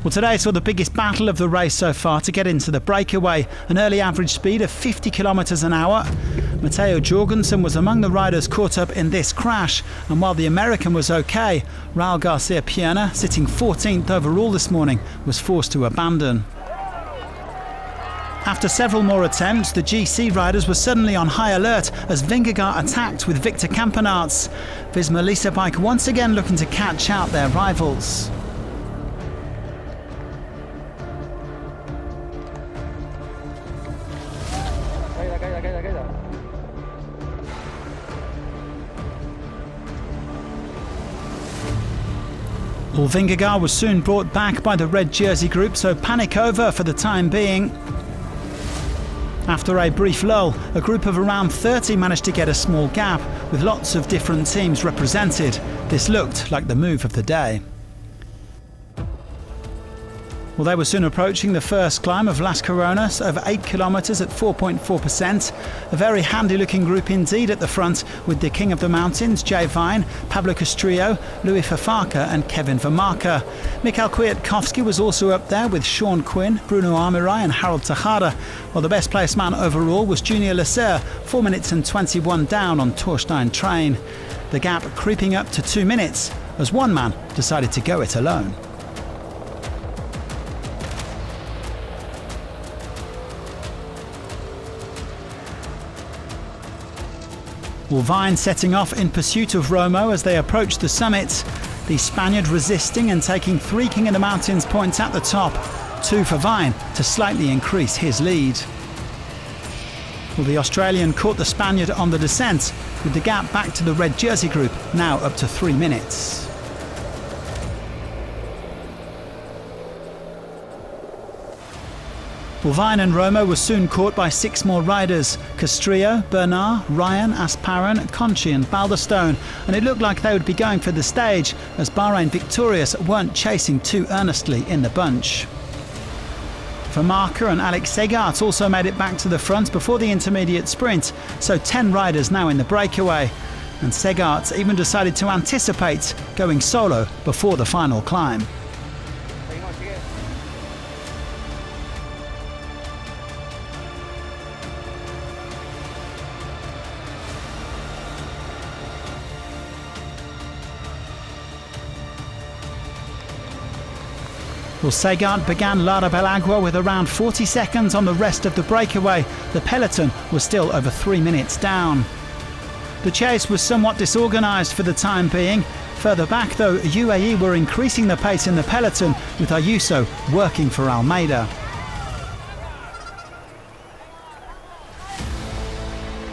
Well, today saw the biggest battle of the race so far to get into the breakaway, an early average speed of 50 kilometres an hour. Matteo Jorgensen was among the riders caught up in this crash, and while the American was okay, Raul Garcia Pierna, sitting 14th overall this morning, was forced to abandon. After several more attempts, the GC riders were suddenly on high alert as Vingegaard attacked with Victor Campenaerts. Visma Lease Bike once again looking to catch out their rivals. Well, Vingegaard was soon brought back by the red jersey group, so panic over for the time being. After a brief lull, a group of around 30 managed to get a small gap, with lots of different teams represented. This looked like the move of the day. Well, they were soon approaching the first climb of Las Coronas, over 8 kilometres at 4.4%. A very handy-looking group indeed at the front, with the King of the Mountains, Jay Vine, Pablo Castrillo, Louis Fafaka and Kevin Vermarker. Mikhail Kwiatkowski was also up there with Sean Quinn, Bruno Armirai and Harold Tejada, while the best placed man overall was Junior Lasser, 4 minutes and 21 down on Torstein Træen. The gap creeping up to 2 minutes as one man decided to go it alone. Well, Vine setting off in pursuit of Romo as they approached the summit. The Spaniard resisting and taking 3 King of the Mountains points at the top, 2 for Vine to slightly increase his lead. Well, the Australian caught the Spaniard on the descent, with the gap back to the red jersey group now up to 3 minutes. Well, Vine and Romo were soon caught by 6 more riders: Castrillo, Bernard, Ryan, Asparan, Conchi and Balderstone, and it looked like they would be going for the stage as Bahrain Victorious weren't chasing too earnestly in the bunch. Vermarker and Alex Segart also made it back to the front before the intermediate sprint, so 10 riders now in the breakaway. And Segart even decided to anticipate going solo before the final climb. Well, Segart began Lara Belagua with around 40 seconds on the rest of the breakaway. The peloton was still over 3 minutes down. The chase was somewhat disorganised for the time being. Further back though, UAE were increasing the pace in the peloton, with Ayuso working for Almeida.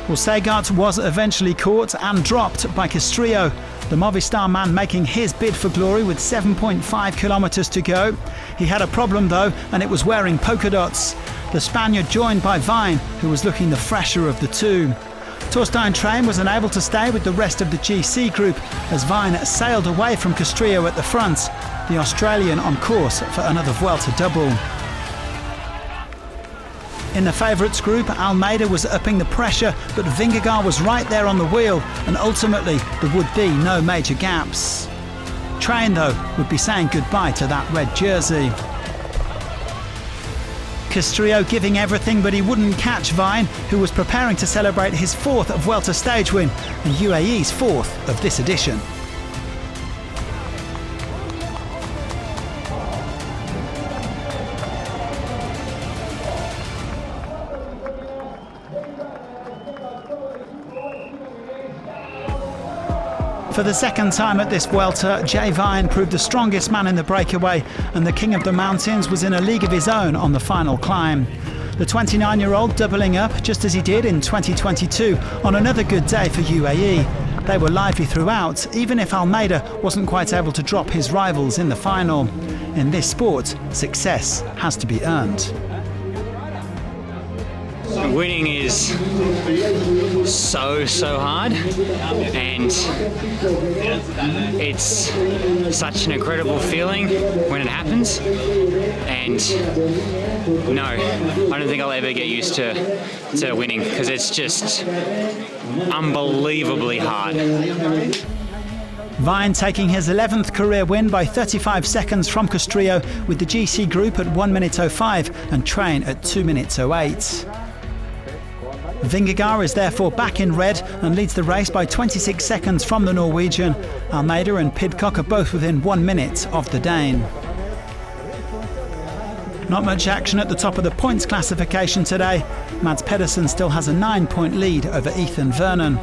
Well, Segart was eventually caught and dropped by Castrillo, the Movistar man making his bid for glory with 7.5 kilometres to go. He had a problem though, and it was wearing polka dots. The Spaniard joined by Vine, who was looking the fresher of the two. Torstein Træen was unable to stay with the rest of the GC group as Vine sailed away from Castrillo at the front, the Australian on course for another Vuelta double. In the favourites group, Almeida was upping the pressure, but Vingegaard was right there on the wheel, and ultimately there would be no major gaps. Træen, though, would be saying goodbye to that red jersey. Castrillo giving everything, but he wouldn't catch Vine, who was preparing to celebrate his 4th Vuelta stage win, and UAE's 4th of this edition. For the second time at this Vuelta, Jay Vine proved the strongest man in the breakaway, and the King of the Mountains was in a league of his own on the final climb. The 29-year-old doubling up just as he did in 2022 on another good day for UAE. They were lively throughout, even if Almeida wasn't quite able to drop his rivals in the final. In this sport, success has to be earned. Winning is so hard, and it's such an incredible feeling when it happens, and no, I don't think I'll ever get used to winning, because it's just unbelievably hard. Vine taking his 11th career win by 35 seconds from Castrillo, with the GC Group at 1 minute 05 and Træen at 2 minutes 08. Vingegaard is therefore back in red and leads the race by 26 seconds from the Norwegian. Almeida and Pidcock are both within 1 minute of the Dane. Not much action at the top of the points classification today. Mads Pedersen still has a 9-point lead over Ethan Vernon.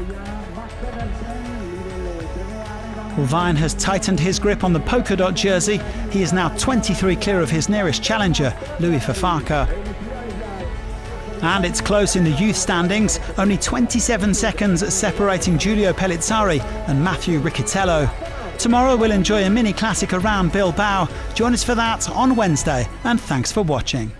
Well, Vine has tightened his grip on the polka dot jersey. He is now 23 clear of his nearest challenger, Louis Fafaka. And it's close in the youth standings, only 27 seconds separating Giulio Pellizzari and Matthew Riccitello. Tomorrow we'll enjoy a mini classic around Bilbao. Join us for that on Wednesday, and thanks for watching.